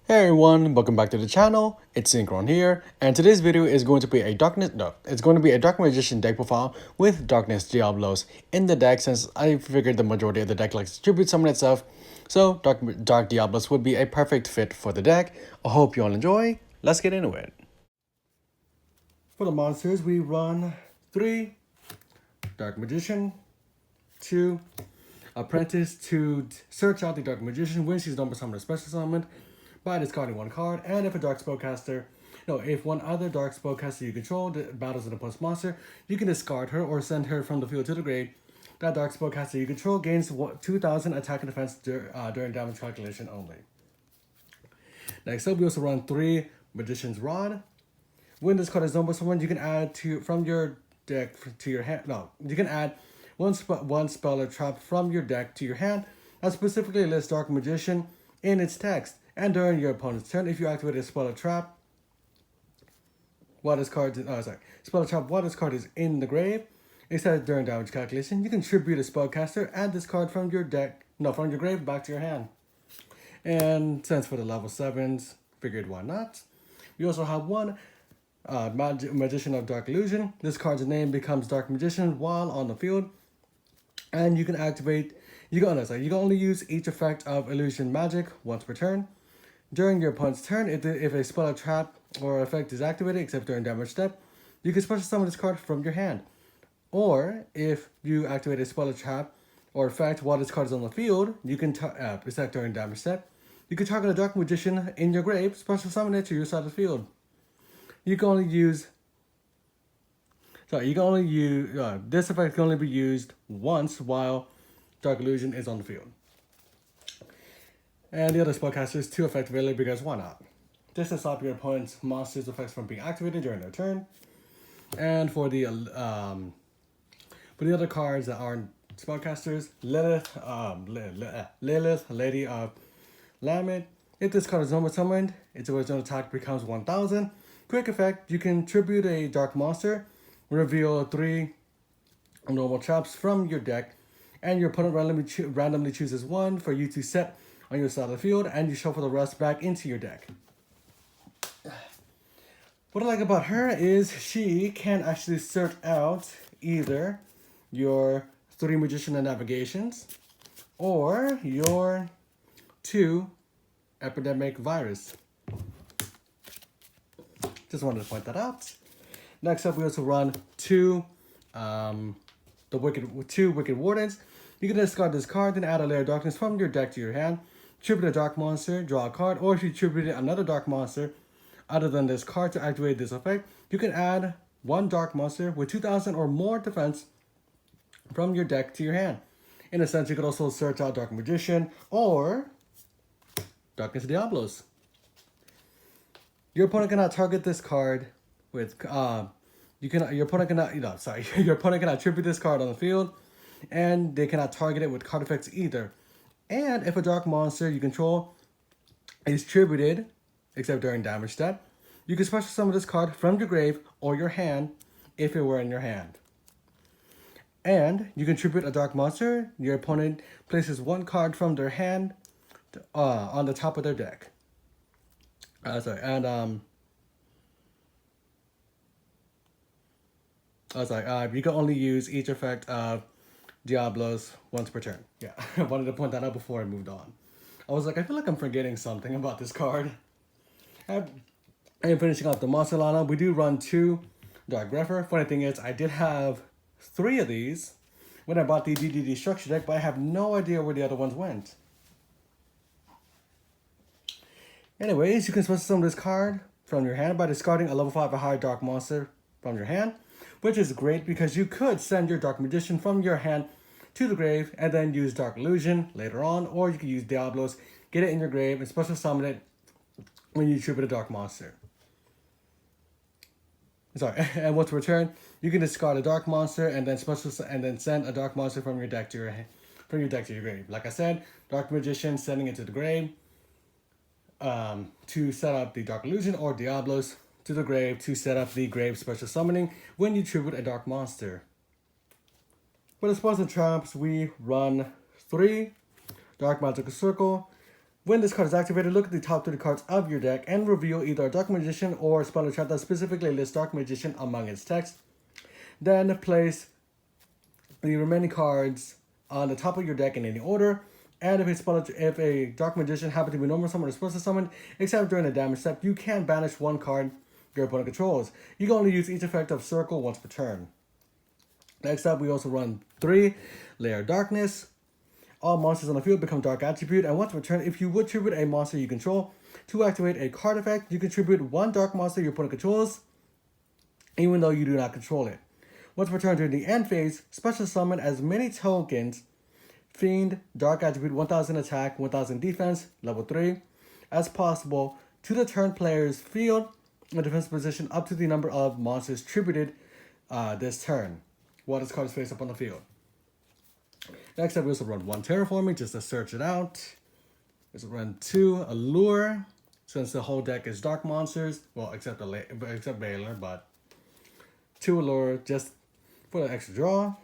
Hey everyone, welcome back to the channel. It's Synchron here, and today's video is going to be a Dark Magician deck profile with Darkness Diablos in the deck, since I figured the majority of the deck likes to tribute summon itself. So Dark Diablos would be a perfect fit for the deck. I hope you all enjoy. Let's get into it. For the monsters, we run 3 Dark Magician, 2 Apprentice to search out the Dark Magician when she's done with summon a special summon by discarding 1 card, and if if one other dark spellcaster you control battles an opponent's monster, you can discard her or send her from the field to the grave. That dark spellcaster you control gains 2,000 attack and defense during damage calculation only. Next up, we also run 3 Magician's Rod. When this card is done by someone, you can add from your deck to your hand. No, you can add one spell or trap from your deck to your hand that specifically lists Dark Magician in its text. And during your opponent's turn, if you activate a spell or trap while this card is in the grave, instead of during damage calculation, you can tribute a spellcaster, add this card from your grave back to your hand. And since for the level 7s, figured why not. We also have one Magician of Dark Illusion. This card's name becomes Dark Magician while on the field, and you can only use each effect of illusion magic once per turn. During your opponent's turn, if a spell, trap, or effect is activated, except during damage step, you can special summon this card from your hand. Or, if you activate a spell, trap, or effect while this card is on the field, you can except during damage step, you can target a Dark Magician in your grave, special summon it to your side of the field. This effect can only be used once while Dark Illusion is on the field. And the other spellcaster is 2 effect available because why not? This will stop your opponent's monster's effects from being activated during their turn. And for the other cards that aren't spellcasters, Lilith, Lady of Lamed. If this card is normal summoned, its original attack becomes 1,000. Quick effect, you can tribute a dark monster, reveal 3 normal traps from your deck, and your opponent randomly chooses 1 for you to set on your side of the field, and you shuffle the rest back into your deck. What I like about her is she can actually search out either your 3 Magician and Navigations or your 2 Epidemic Virus. Just wanted to point that out. Next up, we also run 2 Wicked Wardens. You can discard this card, then add a Lair of Darkness from your deck to your hand. Tribute a dark monster, draw a card, or if you tribute another dark monster other than this card to activate this effect, you can add 1 dark monster with 2,000 or more defense from your deck to your hand. In a sense, you could also search out Dark Magician or Darkness Diablos. Your opponent cannot target this card with your opponent cannot tribute this card on the field, and they cannot target it with card effects either. And if a dark monster you control is tributed, except during damage step, you can special summon this card from your grave or your hand if it were in your hand. And you can tribute a dark monster. Your opponent places 1 card from their hand on the top of their deck. You can only use each effect of Diablos once per turn. Yeah, I wanted to point that out before I moved on. I was like, I feel like I'm forgetting something about this card. And finishing off the monster lineup, we do run 2 Dark Grepher. Funny thing is, I did have 3 of these when I bought the DDD structure deck, but I have no idea where the other ones went. Anyways, you can special summon this card from your hand by discarding a level 5 or higher dark monster from your hand, which is great because you could send your Dark Magician from your hand to the grave and then use Dark Illusion later on, or you can use Diablos, get it in your grave, and special summon it when you tribute a dark monster. And once returned, you can discard a dark monster and then send a dark monster from your deck to your grave. Like I said, Dark Magician sending it to the grave to set up the Dark Illusion, or Diablos to the grave to set up the grave special summoning when you tribute a dark monster. For the spells and traps, we run 3 Dark Magical Circle. When this card is activated, look at the top 3 cards of your deck and reveal either a Dark Magician or Spell or Trap that specifically lists Dark Magician among its text. Then place the remaining cards on the top of your deck in any order. And if a Dark Magician happens to be normal summon or special summon, except during the damage step, you can banish one card your opponent controls. You can only use each effect of Circle once per turn. Next up, we also run 3 Lair Darkness. All monsters on the field become Dark Attribute, and once per turn, if you would tribute a monster you control to activate a card effect, you can tribute one Dark monster your opponent controls, even though you do not control it. Once per turn during the end phase, special summon as many tokens, Fiend, Dark Attribute, 1000 attack, 1000 defense, level 3, as possible to the turn player's field or defensive position up to the number of monsters tributed this turn, while this card is face up on the field. Next up, we also run 1 Terraforming just to search it out. We also run 2 Allure, since the whole deck is dark monsters. Well, except Baylor, but 2 Allure just for the extra draw.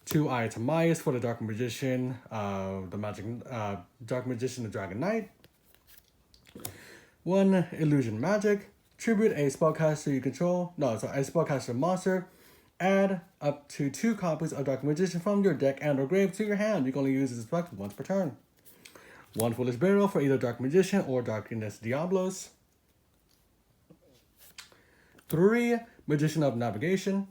2 Eye to Myas for the Dark Magician, Dark Magician, the Dragon Knight. 1 Illusion Magic. Tribute a spellcaster you control. A spellcaster monster. Add up to 2 copies of Dark Magician from your deck and or grave to your hand. You can only use this effect once per turn. 1 Foolish Burial for either Dark Magician or Darkness Diablos. 3 Magician of Navigation.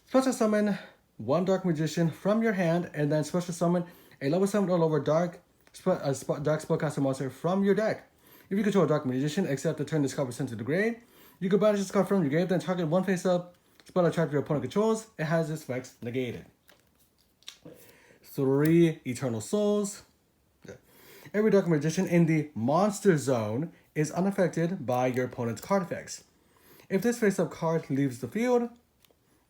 Special summon 1 Dark Magician from your hand, and then special summon a level 7 or lower dark spellcaster monster from your deck. If you control a Dark Magician, except the turn this card was sent to the grave, you can banish this card from your grave, then target 1 face-up spell or trap your opponent controls. It has its effects negated. 3 Eternal Souls. Every Dark Magician in the Monster Zone is unaffected by your opponent's card effects. If this face-up card leaves the field,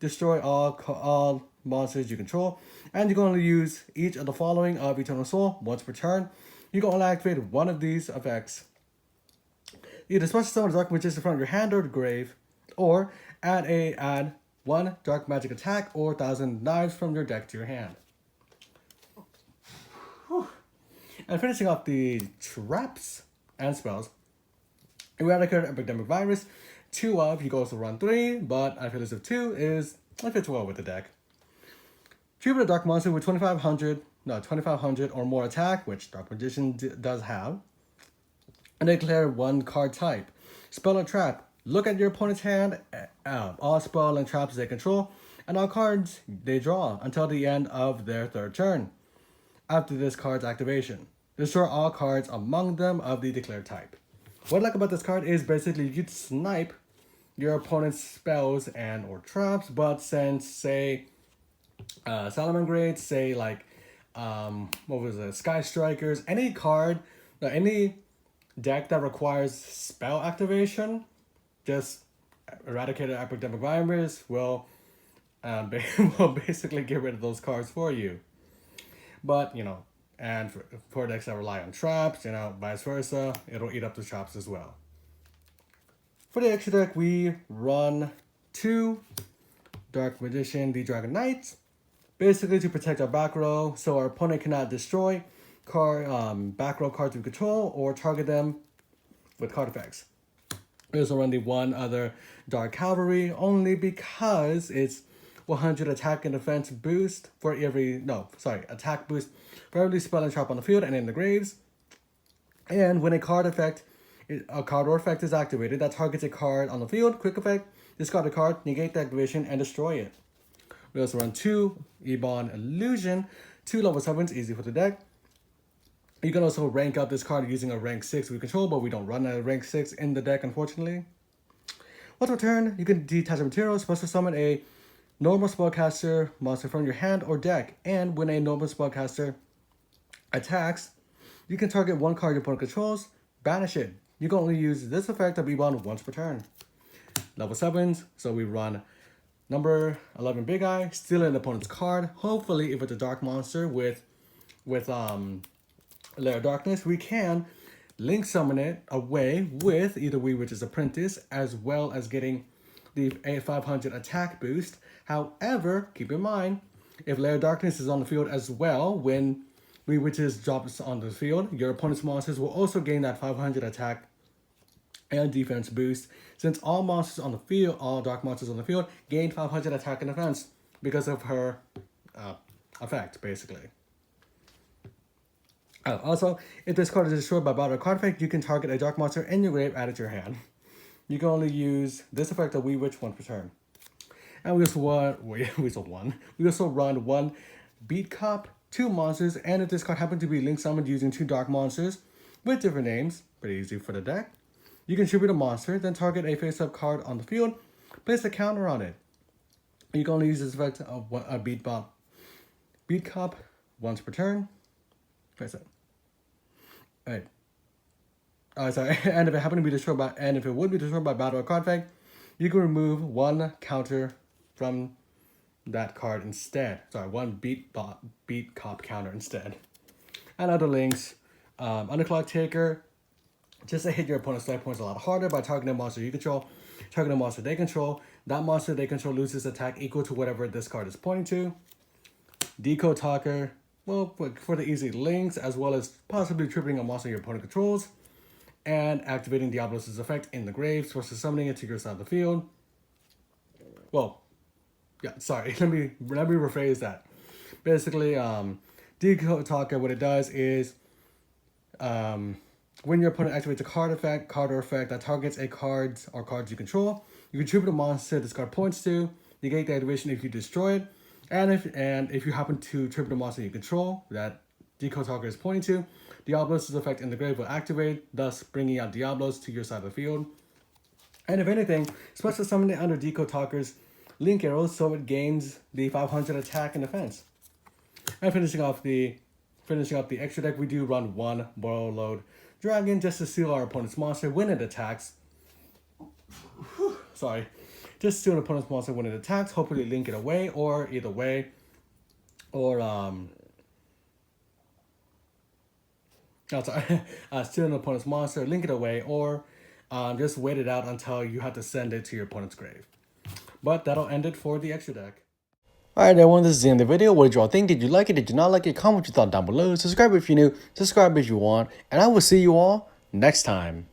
destroy all monsters you control, and you can only use each of the following of Eternal Soul once per turn. You can only activate one of these effects. Either special summon a Dark Magician from your hand or the grave, or add 1 Dark Magic attack or 1000 knives from your deck to your hand. Whew. And finishing off the traps and spells, Eradicate Epidemic Virus. 2 of, you can also run 3, but I feel as if 2 it fits well with the deck. Tribute a Dark Monster with 2500 or more attack, which Dark Magician does have, and declare 1 card type. Spell or trap. Look at your opponent's hand, all spell and traps they control, and all cards they draw until the end of their 3rd turn. After this card's activation, destroy all cards among them of the declared type. What I like about this card is basically you could snipe your opponent's spells and or traps, but since, say, Salamangreats, say like, Sky Strikers, any card, any deck that requires spell activation, just Eradicate an Epidemic Virus will basically get rid of those cards for you. But, and for decks that rely on traps, vice versa, it'll eat up the traps as well. For the extra deck, we run 2 Dark Magician, the Dragon Knight, basically to protect our back row so our opponent cannot destroy back row cards we control or target them with card effects. We also run the 1 other Dark Cavalry only because it's 100 attack and defense boost for attack boost for every spell and trap on the field and in the graves. And when a card or effect is activated that targets a card on the field, quick effect, discard a card, negate the activation, and destroy it. We also run 2 Ebon Illusion, 2 level 7s, easy for the deck. You can also rank up this card using a rank 6 we control, but we don't run a rank 6 in the deck, unfortunately. Once per turn, you can detach a material, special summon a normal spellcaster monster from your hand or deck, and when a normal spellcaster attacks, you can target 1 card your opponent controls, banish it. You can only use this effect of Ebon once per turn. Level 7s, so we run number 11 Big Eye, steal an opponent's card. Hopefully, if it's a dark monster with Lair Darkness, we can link summon it away with either Witch's Apprentice, as well as getting the 500 attack boost. However, keep in mind, if Lair Darkness is on the field as well when which is drops on the field, your opponent's monsters will also gain that 500 attack and defense boost. Since all monsters on the field, all dark monsters on the field, gain 500 attack and defense because of her effect, basically. Also, if this card is destroyed by battle or card effect, you can target a dark monster in your grave, add it to your hand. You can only use this effect of We Witch once per turn. And we also run one Beat Cop, 2 monsters, and if this card happens to be link summoned using 2 dark monsters with different names, pretty easy for the deck, you can tribute a monster, then target a face-up card on the field, place a counter on it. You can only use this effect of a Beat Cop once per turn. Face it. Alright. Sorry. And if it happened to be destroyed by, and if it would be destroyed by battle or card effect, you can remove 1 counter from that card instead. Sorry, 1 beat cop counter instead. And other links, Underclock Taker, just to hit your opponent's life points a lot harder by targeting a monster you control, targeting a monster they control. That monster they control loses attack equal to whatever this card is pointing to. Decode Talker, well, for the easy links, as well as possibly tripping a monster your opponent controls, and activating Diablos' effect in the grave, versus summoning it to your side of the field. Well, yeah, sorry, let me rephrase that. Basically, Decode Talker, what it does is, when your opponent activates a card or effect that targets a card or cards you control, you contribute a monster this card points to, negate the activation if you destroy it, and if you happen to tribute a monster you control that Decode Talker is pointing to, Diablos' effect in the grave will activate, thus bringing out Diablos to your side of the field. And if anything, special summon it under Decode Talker's link arrows so it gains the 500 attack and defense. And finishing off the extra deck, we do run 1 Borrow Load Dragon just to seal our opponent's monster when it attacks. Sorry. Just seal an opponent's monster when it attacks, hopefully link it away, or either way. Or, steal an opponent's monster, link it away, or just wait it out until you have to send it to your opponent's grave. But that'll end it for the extra deck. Alright everyone, this is the end of the video. What did you all think? Did you like it? Did you not like it? Comment what you thought down below. Subscribe if you're new. Subscribe if you want. And I will see you all next time.